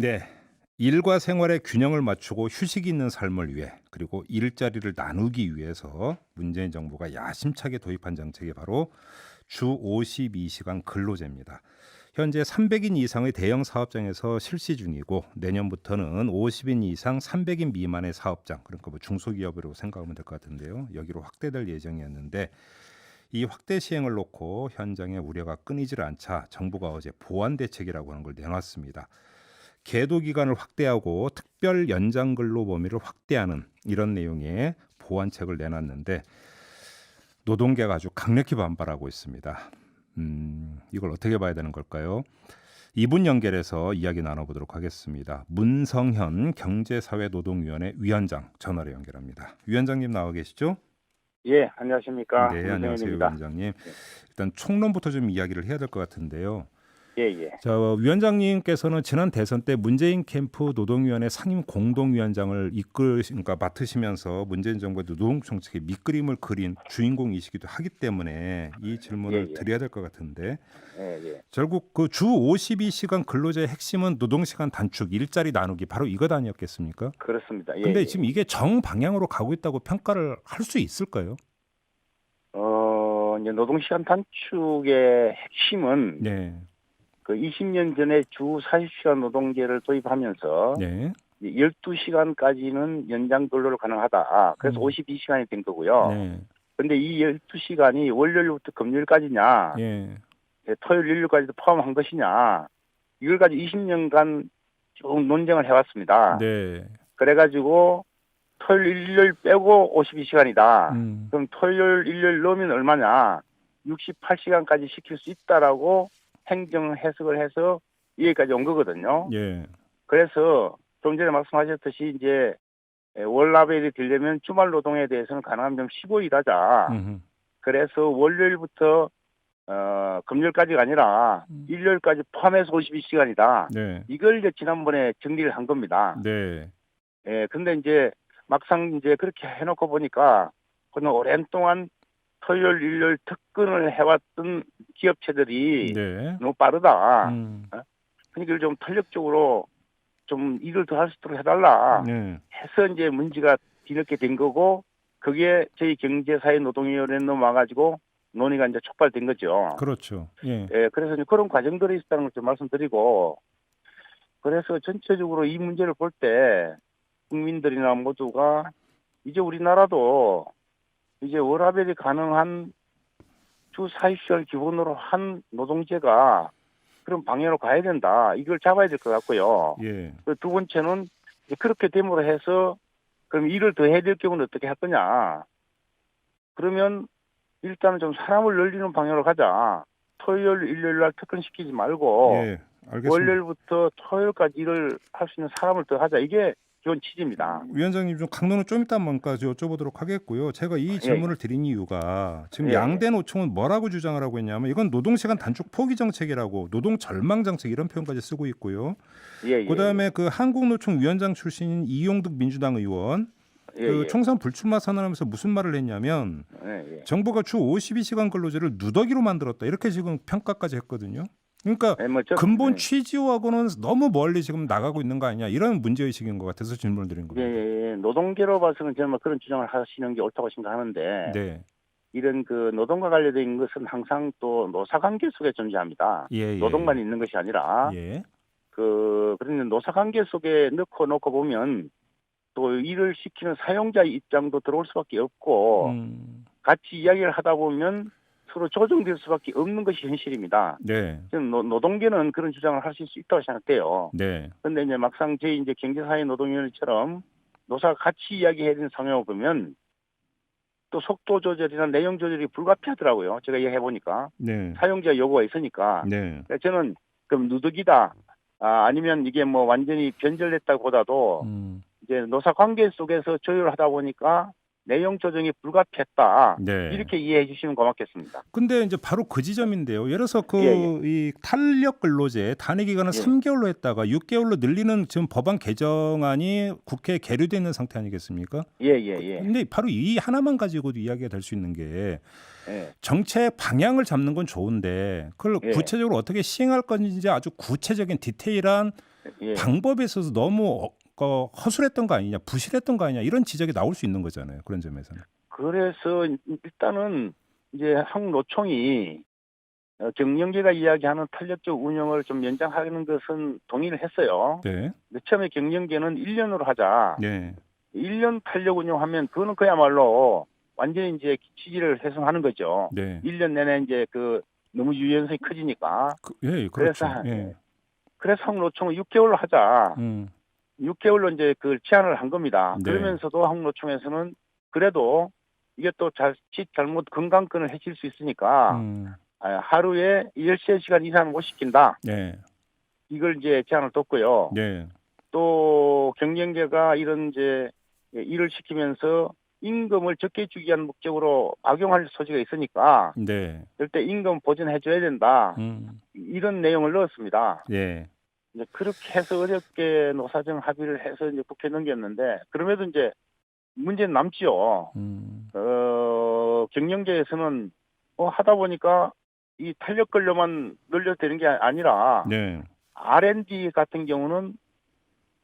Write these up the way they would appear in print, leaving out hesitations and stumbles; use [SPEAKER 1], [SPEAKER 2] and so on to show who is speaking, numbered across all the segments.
[SPEAKER 1] 네. 일과 생활의 균형을 맞추고 휴식이 있는 삶을 위해 그리고 일자리를 나누기 위해서 문재인 정부가 야심차게 도입한 정책이 바로 주 52시간 근로제입니다. 현재 300인 이상의 대형 사업장에서 실시 중이고 내년부터는 50인 이상 300인 미만의 사업장 그러니까 뭐 중소기업으로 생각하면 될 것 같은데요. 여기로 확대될 예정이었는데 이 확대 시행을 놓고 현장의 우려가 끊이질 않자 정부가 어제 보완 대책이라고 하는 걸 내놨습니다. 계도 기간을 확대하고 특별 연장 근로 범위를 확대하는 이런 내용의 보완책을 내놨는데 노동계가 아주 강력히 반발하고 있습니다. 이걸 어떻게 봐야 되는 걸까요? 이분 연결해서 이야기 나눠보도록 하겠습니다. 문성현 경제사회노동위원회 위원장 전화로 연결합니다. 위원장님 나와 계시죠?
[SPEAKER 2] 예, 안녕하십니까.
[SPEAKER 1] 네, 안녕하세요,
[SPEAKER 2] 문정현입니다.
[SPEAKER 1] 위원장님. 일단 총론부터 좀 이야기를 해야 될 것 같은데요.
[SPEAKER 2] 예, 예.
[SPEAKER 1] 자, 위원장님께서는 지난 대선 때 문재인 캠프 노동위원회 상임 공동위원장을 그러니까 맡으시면서 문재인 정부의 노동 정책의 밑그림을 그린 주인공이시기도 하기 때문에 이 질문을
[SPEAKER 2] 예, 예.
[SPEAKER 1] 드려야 될 것 같은데
[SPEAKER 2] 예, 예.
[SPEAKER 1] 결국 그 주 52시간 근로제의 핵심은 노동시간 단축, 일자리 나누기 바로 이것 아니었겠습니까?
[SPEAKER 2] 그렇습니다. 예,
[SPEAKER 1] 근데
[SPEAKER 2] 예.
[SPEAKER 1] 지금 이게 정방향으로 가고 있다고 평가를 할 수 있을까요?
[SPEAKER 2] 이제 노동시간 단축의 핵심은
[SPEAKER 1] 네.
[SPEAKER 2] 그 20년 전에 주 40시간 노동제를 도입하면서
[SPEAKER 1] 네.
[SPEAKER 2] 12시간까지는 연장 근로를 가능하다. 그래서 52시간이 된 거고요.
[SPEAKER 1] 네.
[SPEAKER 2] 근데 이 12시간이 월요일부터 금요일까지냐,
[SPEAKER 1] 예.
[SPEAKER 2] 토요일, 일요일까지도 포함한 것이냐, 이걸 가지고 20년간 쭉 논쟁을 해왔습니다.
[SPEAKER 1] 네.
[SPEAKER 2] 그래가지고 토요일, 일요일 빼고 52시간이다.
[SPEAKER 1] 음.
[SPEAKER 2] 그럼 토요일, 일요일 넣으면 얼마냐? 68시간까지 시킬 수 있다라고 행정 해석을 해서 여기까지 온 거거든요.
[SPEAKER 1] 예.
[SPEAKER 2] 그래서 좀 전에 말씀하셨듯이 이제 월라벨이 되려면 주말 노동에 대해서는 가능하면 좀 15일 하자. 그래서 월요일부터 금요일까지가 아니라 일요일까지 포함해서 52시간이다.
[SPEAKER 1] 네.
[SPEAKER 2] 이걸 이제 지난번에 정리를 한 겁니다.
[SPEAKER 1] 네.
[SPEAKER 2] 예, 근데 이제 막상 이제 그렇게 해놓고 보니까 그는 오랜 동안 토요일, 일요일 특근을 해왔던 기업체들이
[SPEAKER 1] 네.
[SPEAKER 2] 너무 빠르다.
[SPEAKER 1] 음.
[SPEAKER 2] 그러니까 이걸 좀 탄력적으로 좀 일을 더 할 수 있도록 해달라.
[SPEAKER 1] 네.
[SPEAKER 2] 해서 이제 문제가 뒤늦게 된 거고, 그게 저희 경제사회노동위원회에 넘어와가지고 논의가 이제 촉발된 거죠.
[SPEAKER 1] 그렇죠. 예.
[SPEAKER 2] 예, 그래서 이제 그런 과정들이 있다는 걸 좀 말씀드리고, 그래서 전체적으로 이 문제를 볼 때 국민들이나 모두가 이제 우리나라도 이제 워라밸이 가능한 주 40시간 기본으로 한 노동제가 그런 방향으로 가야 된다. 이걸 잡아야 될 것 같고요.
[SPEAKER 1] 예.
[SPEAKER 2] 그 두 번째는 이제 그렇게 됨으로 해서 그럼 일을 더 해야 될 경우는 어떻게 할 거냐. 그러면 일단은 좀 사람을 늘리는 방향으로 가자. 토요일, 일요일 날 특근시키지 말고
[SPEAKER 1] 예. 알겠습니다.
[SPEAKER 2] 월요일부터 토요일까지 일을 할 수 있는 사람을 더 하자. 이게 기본 취지입니다.
[SPEAKER 1] 위원장님 좀 강론은 좀 이따만까지 여쭤보도록 하겠고요. 제가 이 질문을 드린 이유가 지금
[SPEAKER 2] 예,
[SPEAKER 1] 양대 노총은 뭐라고 주장을 하고 있냐면 이건 노동시간 단축 포기 정책이라고 노동 절망 정책 이런 표현까지 쓰고 있고요.
[SPEAKER 2] 예, 예.
[SPEAKER 1] 그다음에 그 한국노총 위원장 출신인 이용득 민주당 의원
[SPEAKER 2] 예,
[SPEAKER 1] 그
[SPEAKER 2] 예.
[SPEAKER 1] 총선 불출마 선언하면서 무슨 말을 했냐면
[SPEAKER 2] 예, 예.
[SPEAKER 1] 정부가 주 52시간 근로제를 누더기로 만들었다 이렇게 지금 평가까지 했거든요. 그러니까
[SPEAKER 2] 예, 뭐
[SPEAKER 1] 근본
[SPEAKER 2] 예.
[SPEAKER 1] 취지하고는 너무 멀리 지금 나가고 있는 거 아니냐 이런 문제의식인 것 같아서 질문을 드린
[SPEAKER 2] 예,
[SPEAKER 1] 겁니다.
[SPEAKER 2] 예, 예. 노동계로 봐서는 저는 뭐 그런 주장을 하시는 게 옳다고 생각하는데
[SPEAKER 1] 네.
[SPEAKER 2] 이런 그 노동과 관련된 것은 항상 또 노사관계 속에 존재합니다.
[SPEAKER 1] 예, 예,
[SPEAKER 2] 노동만 있는 것이 아니라
[SPEAKER 1] 예.
[SPEAKER 2] 그런 노사관계 속에 놓고 보면 또 일을 시키는 사용자의 입장도 들어올 수밖에 없고 같이 이야기를 하다 보면 서로 조정될 수밖에 없는 것이 현실입니다.
[SPEAKER 1] 네.
[SPEAKER 2] 지금 노동계는 그런 주장을 하실 수 있다고 생각돼요.
[SPEAKER 1] 네.
[SPEAKER 2] 그런데 이제 막상 저희 이제 경제사회노동위원회처럼 노사가 같이 이야기해야 되는 상황을 보면 또 속도 조절이나 내용 조절이 불가피하더라고요. 제가 이야기해 보니까
[SPEAKER 1] 네.
[SPEAKER 2] 사용자 요구가 있으니까.
[SPEAKER 1] 네.
[SPEAKER 2] 그러니까 저는 그럼 누더기다. 아니면 이게 뭐 완전히 변절됐다기보다도 이제 노사 관계 속에서 조율을 하다 보니까 내용 조정이 불가피했다.
[SPEAKER 1] 네.
[SPEAKER 2] 이렇게 이해해 주시면 고맙겠습니다.
[SPEAKER 1] 근데 이제 바로 그 지점인데요. 예를 들어서 그
[SPEAKER 2] 예,
[SPEAKER 1] 이 탄력 근로제 단위 기간을 3개월로 했다가 6개월로 늘리는 지금 법안 개정안이 국회에 계류되어 있는 상태 아니겠습니까?
[SPEAKER 2] 예, 예, 예.
[SPEAKER 1] 근데 바로 이 하나만 가지고도 이야기가 될 수 있는 게
[SPEAKER 2] 예.
[SPEAKER 1] 정책 방향을 잡는 건 좋은데 그걸
[SPEAKER 2] 예.
[SPEAKER 1] 구체적으로 어떻게 시행할 건지 아주 구체적인 디테일한
[SPEAKER 2] 예.
[SPEAKER 1] 방법에 있어서 너무 허술했던 거 아니냐, 부실했던 거 아니냐 이런 지적이 나올 수 있는 거잖아요. 그런 점에서는.
[SPEAKER 2] 그래서 일단은 이제 한국노총이 경영계가 이야기하는 탄력적 운영을 좀 연장하는 것은 동의를 했어요.
[SPEAKER 1] 네,
[SPEAKER 2] 근데 처음에 경영계는 1년으로 하자.
[SPEAKER 1] 네,
[SPEAKER 2] 1년 탄력 운영하면 그거는 그야말로 완전히 이제 취지를 훼손하는 거죠.
[SPEAKER 1] 네.
[SPEAKER 2] 1년 내내 이제 그 너무 유연성이 커지니까.
[SPEAKER 1] 예, 그렇죠.
[SPEAKER 2] 그래서
[SPEAKER 1] 예,
[SPEAKER 2] 그래서 한국노총은 6개월로 하자.
[SPEAKER 1] 음,
[SPEAKER 2] 6개월로 이제 그 제안을 한 겁니다.
[SPEAKER 1] 네.
[SPEAKER 2] 그러면서도 한국노총에서는 그래도 이게 또 자칫 잘못 건강권을 해칠 수 있으니까 하루에 13시간 이상 못 시킨다.
[SPEAKER 1] 네,
[SPEAKER 2] 이걸 이제 제안을 뒀고요.
[SPEAKER 1] 네,
[SPEAKER 2] 또 경영계가 이런 이제 일을 시키면서 임금을 적게 주기 위한 목적으로 악용할 소지가 있으니까
[SPEAKER 1] 네,
[SPEAKER 2] 절대 임금 보전해줘야 된다. 이런 내용을 넣었습니다.
[SPEAKER 1] 예,
[SPEAKER 2] 이제 그렇게 해서 어렵게 노사정 합의를 해서 이제 국회에 넘겼는데 그럼에도 이제 문제는 남지요. 경영계에서는 하다 보니까 이 탄력 근로만 늘려되는 게 아니라
[SPEAKER 1] 네,
[SPEAKER 2] R&D 같은 경우는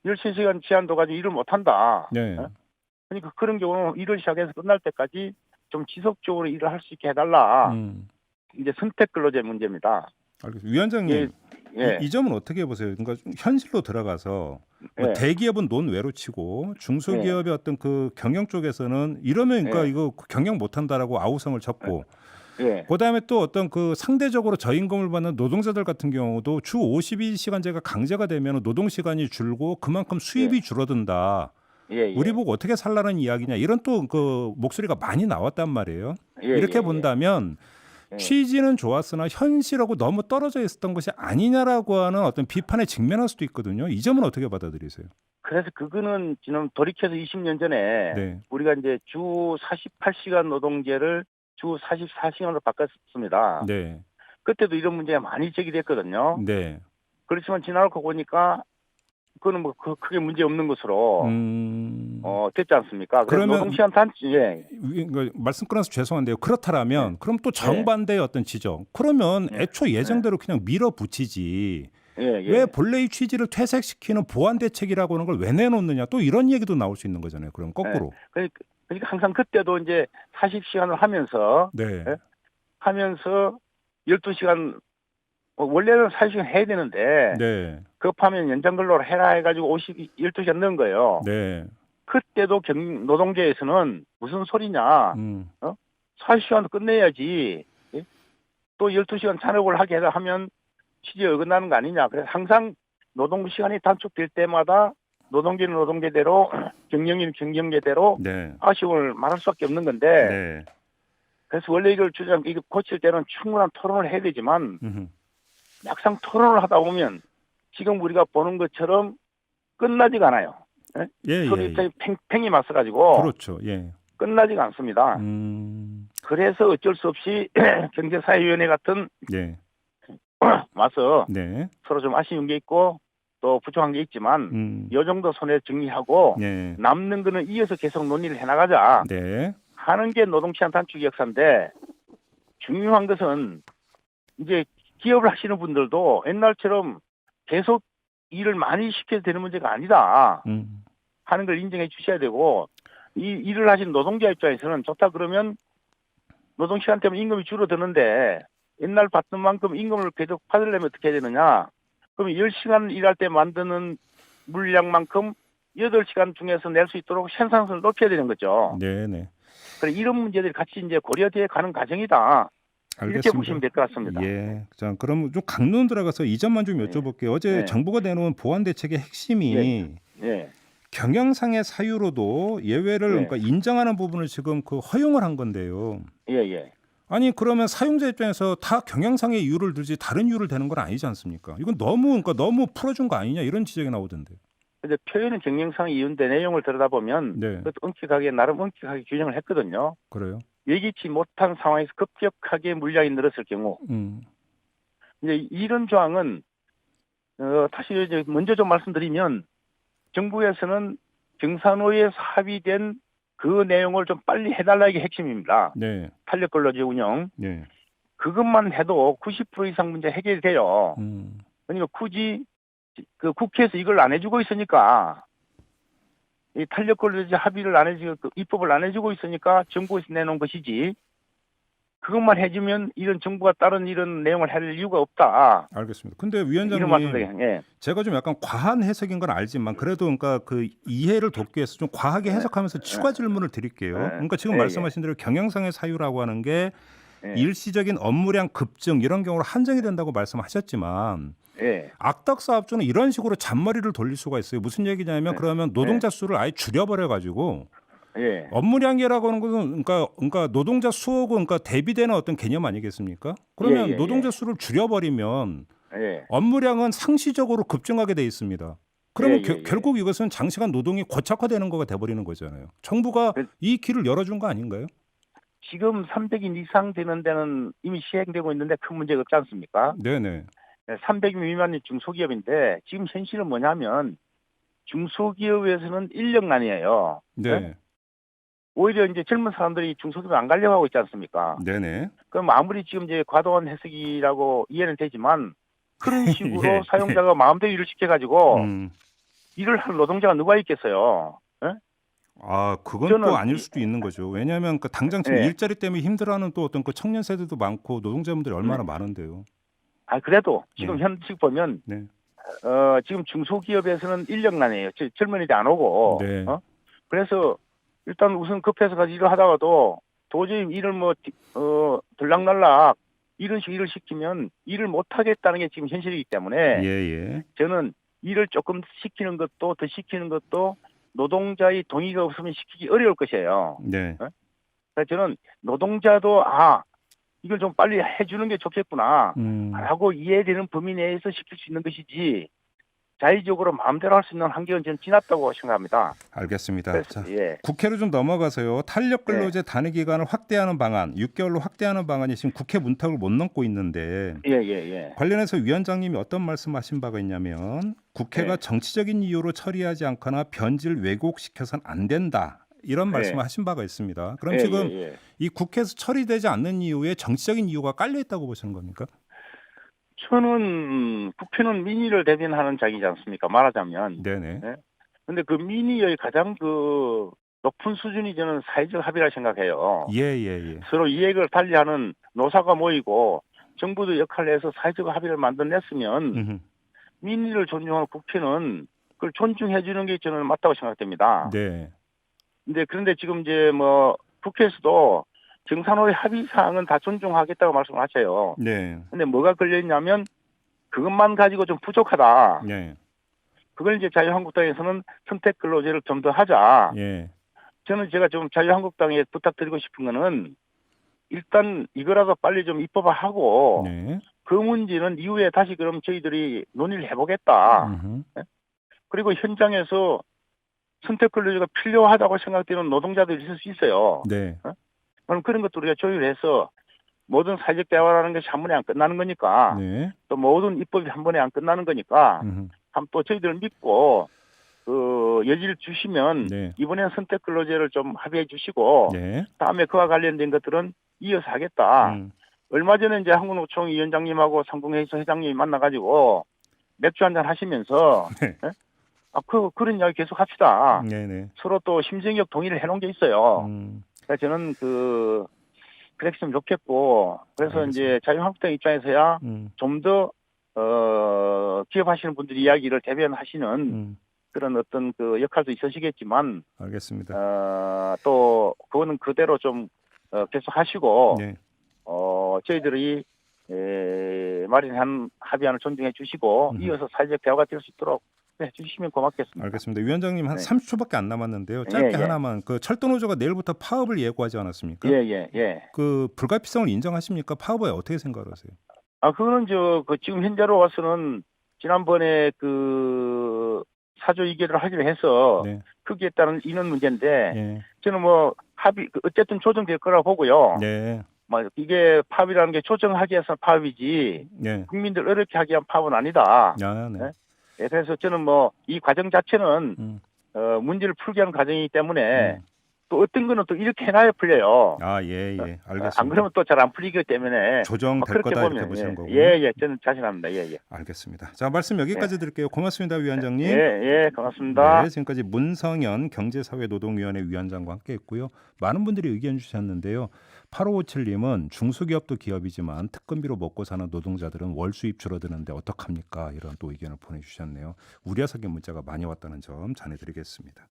[SPEAKER 2] 13시간 제한도 가지고 일을 못한다.
[SPEAKER 1] 네.
[SPEAKER 2] 그러니까 그런 경우는 일을 시작해서 끝날 때까지 좀 지속적으로 일을 할 수 있게 해달라. 이제 선택 근로제 문제입니다.
[SPEAKER 1] 알겠습니다. 위원장님,
[SPEAKER 2] 예.
[SPEAKER 1] 이 점은 어떻게 보세요? 그러니까 좀 현실로 들어가서 뭐
[SPEAKER 2] 예.
[SPEAKER 1] 대기업은 논외로 치고 중소기업의 어떤 그 경영 쪽에서는 이러면 그러니까
[SPEAKER 2] 예.
[SPEAKER 1] 이거 경영 못한다라고 아우성을 쳤고
[SPEAKER 2] 예.
[SPEAKER 1] 그다음에 또 어떤 그 상대적으로 저임금을 받는 노동자들 같은 경우도 주 52시간제가 강제가 되면 노동 시간이 줄고 그만큼 수입이 줄어든다.
[SPEAKER 2] 예.
[SPEAKER 1] 우리 보고 어떻게 살라는 이야기냐 이런 또 그 목소리가 많이 나왔단 말이에요.
[SPEAKER 2] 예.
[SPEAKER 1] 이렇게
[SPEAKER 2] 예.
[SPEAKER 1] 본다면
[SPEAKER 2] 예.
[SPEAKER 1] 취지는 좋았으나 현실하고 너무 떨어져 있었던 것이 아니냐라고 하는 어떤 비판에 직면할 수도 있거든요. 이 점은 어떻게 받아들이세요?
[SPEAKER 2] 그래서 그거는 지금 돌이켜서 20년 전에
[SPEAKER 1] 네.
[SPEAKER 2] 우리가 이제 주 48시간 노동제를 주 44시간으로 바꿨습니다.
[SPEAKER 1] 네.
[SPEAKER 2] 그때도 이런 문제가 많이 제기됐거든요.
[SPEAKER 1] 네.
[SPEAKER 2] 그렇지만 지나고 보니까 그거는 뭐 크게 문제 없는 것으로 됐지 않습니까? 그래서
[SPEAKER 1] 그러면
[SPEAKER 2] 노동시간 단축, 예.
[SPEAKER 1] 말씀 끊어서 죄송한데요. 그렇다면 그럼 또 정반대의 어떤 지적. 그러면 애초 예정대로 그냥 밀어붙이지. 왜 본래의 취지를 퇴색시키는 보완 대책이라고 하는 걸 왜 내놓느냐. 또 이런 얘기도 나올 수 있는 거잖아요. 그럼 거꾸로.
[SPEAKER 2] 그러니까 항상 그때도 이제 40시간을 하면서
[SPEAKER 1] 네.
[SPEAKER 2] 하면서 12시간 원래는 40시간 해야 되는데
[SPEAKER 1] 네.
[SPEAKER 2] 급하면 연장 근로를 해라 해가지고 12시간 넣은 거예요.
[SPEAKER 1] 네.
[SPEAKER 2] 그때도 노동계에서는 무슨 소리냐. 40시간도 끝내야지. 예? 또 12시간 잔업을 하게 하면 취지에 어긋나는 거 아니냐. 그래서 항상 노동시간이 단축될 때마다 노동계는 노동계대로 경영인은 경영계대로
[SPEAKER 1] 네.
[SPEAKER 2] 아쉬움을 말할 수밖에 없는 건데
[SPEAKER 1] 네.
[SPEAKER 2] 그래서 원래 이거 고칠 때는 충분한 토론을 해야 되지만 막상 토론을 하다 보면 지금 우리가 보는 것처럼 끝나지가 않아요. 서로 입장이 팽팽히 맞서가지고
[SPEAKER 1] 그렇죠. 예.
[SPEAKER 2] 끝나지가 않습니다. 그래서 어쩔 수 없이 경제사회위원회 같은
[SPEAKER 1] 네.
[SPEAKER 2] 와서
[SPEAKER 1] 네.
[SPEAKER 2] 서로 좀 아쉬운 게 있고 또 부족한 게 있지만 이 정도 손에 정리하고
[SPEAKER 1] 네.
[SPEAKER 2] 남는 거는 이어서 계속 논의를 해나가자
[SPEAKER 1] 네.
[SPEAKER 2] 하는 게 노동시간 단축 역사인데 중요한 것은 이제 기업을 하시는 분들도 옛날처럼 계속 일을 많이 시켜야 되는 문제가 아니다 하는 걸 인정해 주셔야 되고 이 일을 하시는 노동자 입장에서는 좋다 그러면 노동시간 때문에 임금이 줄어드는데 옛날 받던 만큼 임금을 계속 받으려면 어떻게 해야 되느냐. 그럼 10시간 일할 때 만드는 물량만큼 8시간 중에서 낼 수 있도록 생산성을 높여야 되는 거죠.
[SPEAKER 1] 네네.
[SPEAKER 2] 그래 이런 문제들이 같이 이제 고려되어 가는 과정이다.
[SPEAKER 1] 알겠습니다.
[SPEAKER 2] 이렇게 보시면 될 것 같습니다.
[SPEAKER 1] 예. 자, 그럼 좀 강론 들어가서 이 점만 좀 여쭤볼게요. 어제 정부가 내놓은 보완 대책의 핵심이 경영상의 사유로도 예외를 그러니까 인정하는 부분을 지금 그 허용을 한 건데요. 아니 그러면 사용자 입장에서 다 경영상의 이유를 들지 다른 이유를 대는 건 아니지 않습니까? 이건 너무 풀어준 거 아니냐 이런 지적이 나오던데.
[SPEAKER 2] 근데 표현은 경영상 이유인데 내용을 들여다보면 그것도 나름 엄격하게 규정을 했거든요.
[SPEAKER 1] 그래요?
[SPEAKER 2] 예기치 못한 상황에서 급격하게 물량이 늘었을 경우 이제 이런 조항은 다시 이제 먼저 좀 말씀드리면 정부에서는 경산호에서 합의된 그 내용을 좀 빨리 해달라 이게 핵심입니다.
[SPEAKER 1] 네.
[SPEAKER 2] 탄력 근로제 운영.
[SPEAKER 1] 네.
[SPEAKER 2] 그것만 해도 90% 이상 문제 해결돼요. 그러니까 굳이 그 국회에서 이걸 안 해주고 있으니까 이 탄력근로제 합의를 안 해주고 그 입법을 안 해주고 있으니까 정부에서 내놓은 것이지 그것만 해주면 이런 정부가 다른 이런 내용을 할 이유가 없다.
[SPEAKER 1] 알겠습니다. 근데
[SPEAKER 2] 이런
[SPEAKER 1] 위원장님,
[SPEAKER 2] 말씀드려요. 예.
[SPEAKER 1] 제가 좀 약간 과한 해석인 건 알지만 그래도 그러니까 그 이해를 돕기 위해서 좀 과하게 해석하면서 추가 질문을 드릴게요. 그러니까 지금
[SPEAKER 2] 예,
[SPEAKER 1] 말씀하신 대로 경영상의 사유라고 하는 게
[SPEAKER 2] 예.
[SPEAKER 1] 일시적인 업무량 급증 이런 경우로 한정이 된다고 말씀하셨지만
[SPEAKER 2] 예.
[SPEAKER 1] 악덕사업주는 이런 식으로 잔머리를 돌릴 수가 있어요. 무슨 얘기냐면
[SPEAKER 2] 네.
[SPEAKER 1] 그러면 노동자 수를 아예 줄여버려 가지고
[SPEAKER 2] 예.
[SPEAKER 1] 업무량이라고 하는 것은 그러니까 노동자 수하고 그러니까 대비되는 어떤 개념 아니겠습니까? 그러면
[SPEAKER 2] 예, 예,
[SPEAKER 1] 노동자
[SPEAKER 2] 예.
[SPEAKER 1] 수를 줄여버리면
[SPEAKER 2] 예.
[SPEAKER 1] 업무량은 상시적으로 급증하게 돼 있습니다. 그러면
[SPEAKER 2] 예, 예, 예.
[SPEAKER 1] 결국 이것은 장시간 노동이 고착화되는 거가 돼버리는 거잖아요. 정부가
[SPEAKER 2] 그-
[SPEAKER 1] 이 길을 열어준 거 아닌가요?
[SPEAKER 2] 지금 300인 이상 되는 데는 이미 시행되고 있는데 큰 문제가 없지 않습니까?
[SPEAKER 1] 네네.
[SPEAKER 2] 300인 미만이 중소기업인데 지금 현실은 뭐냐면 중소기업에서는 인력난이에요.
[SPEAKER 1] 네.
[SPEAKER 2] 오히려 이제 젊은 사람들이 중소기업 안 가려고 하고 있지 않습니까?
[SPEAKER 1] 네네.
[SPEAKER 2] 그럼 아무리 지금 이제 과도한 해석이라고 이해는 되지만 그런 식으로
[SPEAKER 1] 예,
[SPEAKER 2] 사용자가 마음대로 일을 시켜가지고
[SPEAKER 1] 음.
[SPEAKER 2] 일을 할 노동자가 누가 있겠어요? 예?
[SPEAKER 1] 아, 그건
[SPEAKER 2] 저는
[SPEAKER 1] 또 아닐 수도 있는 거죠. 왜냐하면 그 당장 지금
[SPEAKER 2] 예.
[SPEAKER 1] 일자리 때문에 힘들어하는 또 어떤 그 청년 세대도 많고 노동자분들이 얼마나
[SPEAKER 2] 네.
[SPEAKER 1] 많은데요.
[SPEAKER 2] 그래도 지금
[SPEAKER 1] 네.
[SPEAKER 2] 현직 보면
[SPEAKER 1] 네.
[SPEAKER 2] 지금 중소기업에서는 인력난이에요. 젊은이들 안 오고.
[SPEAKER 1] 네.
[SPEAKER 2] 그래서 일단 우선 급해서 가서 일을 하다가도 도저히 일을 들락날락 이런 식으로 일을 시키면 일을 못 하겠다는 게 지금 현실이기 때문에
[SPEAKER 1] 예, 예.
[SPEAKER 2] 저는 일을 조금 시키는 것도 더 시키는 것도 노동자의 동의가 없으면 시키기 어려울 것이에요.
[SPEAKER 1] 네.
[SPEAKER 2] 그래서 저는 노동자도 이걸 좀 빨리 해주는 게 좋겠구나 라고 이해되는 범위 내에서 시킬 수 있는 것이지 자의적으로 마음대로 할 수 있는 한계는 저는 지났다고 생각합니다.
[SPEAKER 1] 알겠습니다.
[SPEAKER 2] 그래서,
[SPEAKER 1] 자,
[SPEAKER 2] 예.
[SPEAKER 1] 국회로 좀 넘어가서요. 탄력 근로제 단위 기간을 확대하는 방안, 6개월로 확대하는 방안이 지금 국회 문턱을 못 넘고 있는데
[SPEAKER 2] 예.
[SPEAKER 1] 관련해서 위원장님이 어떤 말씀하신 바가 있냐면 국회가
[SPEAKER 2] 네.
[SPEAKER 1] 정치적인 이유로 처리하지 않거나 변질 왜곡시켜서는 안 된다. 이런 말씀을 하신 바가 있습니다. 그럼 지금 이 국회에서 처리되지 않는 이유에 정치적인 이유가 깔려 있다고 보시는 겁니까?
[SPEAKER 2] 저는 국회는 민의를 대변하는 자기지 않습니까? 말하자면.
[SPEAKER 1] 네네.
[SPEAKER 2] 근데 그 민의의 가장 그 높은 수준이 저는 사회적 합의라 생각해요.
[SPEAKER 1] 예.
[SPEAKER 2] 서로 이해를 달리하는 노사가 모이고 정부도 역할을 해서 사회적 합의를 만들어냈으면 민의를 존중하는 국회는 그걸 존중해 주는 게 저는 맞다고 생각됩니다.
[SPEAKER 1] 네.
[SPEAKER 2] 그런데 지금 이제 국회에서도 경산호의 합의 사항은 다 존중하겠다고 말씀을 하세요.
[SPEAKER 1] 네.
[SPEAKER 2] 근데 뭐가 걸려 있냐면 그것만 가지고 좀 부족하다.
[SPEAKER 1] 네.
[SPEAKER 2] 그걸 이제 자유한국당에서는 선택 근로제를 좀 더 하자.
[SPEAKER 1] 예.
[SPEAKER 2] 제가 좀 자유한국당에 부탁드리고 싶은 거는 일단 이거라도 빨리 좀 입법화하고
[SPEAKER 1] 네.
[SPEAKER 2] 그 문제는 이후에 다시 그럼 저희들이 논의를 해보겠다. 그리고 현장에서 선택 근로제가 필요하다고 생각되는 노동자들이 있을 수 있어요.
[SPEAKER 1] 네.
[SPEAKER 2] 그럼 그런 것도 우리가 조율해서 모든 사회적 대화라는 것이 한 번에 안 끝나는 거니까
[SPEAKER 1] 네.
[SPEAKER 2] 또 모든 입법이 한 번에 안 끝나는 거니까 또 저희들을 믿고 그 여지를 주시면
[SPEAKER 1] 네.
[SPEAKER 2] 이번엔 선택 근로제를 좀 합의해 주시고
[SPEAKER 1] 네.
[SPEAKER 2] 다음에 그와 관련된 것들은 이어서 하겠다. 얼마 전에 이제 한국노총 위원장님하고 상공회의소 회장님이 만나가지고 맥주 한잔 하시면서
[SPEAKER 1] 네.
[SPEAKER 2] 그런 이야기 계속 합시다.
[SPEAKER 1] 네네.
[SPEAKER 2] 서로 또 심정적 동의를 해놓은 게 있어요. 그래서 저는 그랬으면 좋겠고 그래서
[SPEAKER 1] 알겠습니다.
[SPEAKER 2] 이제 자유한국당 입장에서야 좀 더 기업하시는 분들이 이야기를 대변하시는 그런 어떤 그 역할도 있으시겠지만
[SPEAKER 1] 알겠습니다.
[SPEAKER 2] 또 그거는 그대로 좀 계속 하시고
[SPEAKER 1] 네.
[SPEAKER 2] 저희들이 마련한 합의안을 존중해 주시고 이어서 사회적 대화가 될 수 있도록 해주시면 고맙겠습니다.
[SPEAKER 1] 알겠습니다. 위원장님 한
[SPEAKER 2] 네.
[SPEAKER 1] 30초밖에 안 남았는데요. 짧게
[SPEAKER 2] 예.
[SPEAKER 1] 하나만 그 철도노조가 내일부터 파업을 예고하지 않았습니까?
[SPEAKER 2] 예.
[SPEAKER 1] 그 불가피성을 인정하십니까? 파업에 어떻게 생각하세요?
[SPEAKER 2] 그거는 지금 현재로 와서는 지난번에 그 사조 이결을 하기로 해서
[SPEAKER 1] 네.
[SPEAKER 2] 거기에 따른 인원 문제인데
[SPEAKER 1] 예.
[SPEAKER 2] 저는 합의 어쨌든 조정될 거라고 보고요.
[SPEAKER 1] 네.
[SPEAKER 2] 이게 파업이라는 게 조정하기 위해서 파업이지
[SPEAKER 1] 네.
[SPEAKER 2] 국민들 어렵게 하기 위한 파업은 아니다.
[SPEAKER 1] 네.
[SPEAKER 2] 그래서 저는 이 과정 자체는 문제를 풀게 하는 과정이기 때문에 또 어떤 거는 또 이렇게 해놔야 풀려요.
[SPEAKER 1] 아, 예, 예. 알겠습니다.
[SPEAKER 2] 안 그러면 또 잘 안 풀리기 때문에
[SPEAKER 1] 조정될
[SPEAKER 2] 그렇게
[SPEAKER 1] 거다 이렇게
[SPEAKER 2] 보면
[SPEAKER 1] 보시는
[SPEAKER 2] 예,
[SPEAKER 1] 거군요.
[SPEAKER 2] 예, 예, 저는 자신합니다. 예, 예.
[SPEAKER 1] 알겠습니다. 자, 말씀 여기까지 드릴게요. 고맙습니다, 위원장님.
[SPEAKER 2] 예, 예, 고맙습니다.
[SPEAKER 1] 네, 지금까지 문성현 경제사회노동위원회 위원장과 함께했고요. 많은 분들이 의견 주셨는데요. 8557님은 중소기업도 기업이지만 특근비로 먹고 사는 노동자들은 월 수입 줄어드는데 어떡합니까? 이런 또 의견을 보내주셨네요. 우려 섞인 문자가 많이 왔다는 점 전해드리겠습니다.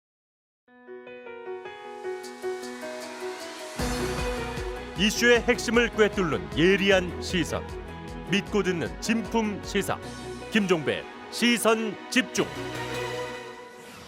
[SPEAKER 3] 이슈의 핵심을 꿰뚫는 예리한 시선, 믿고 듣는 진품 시사 김종배 시선 집중.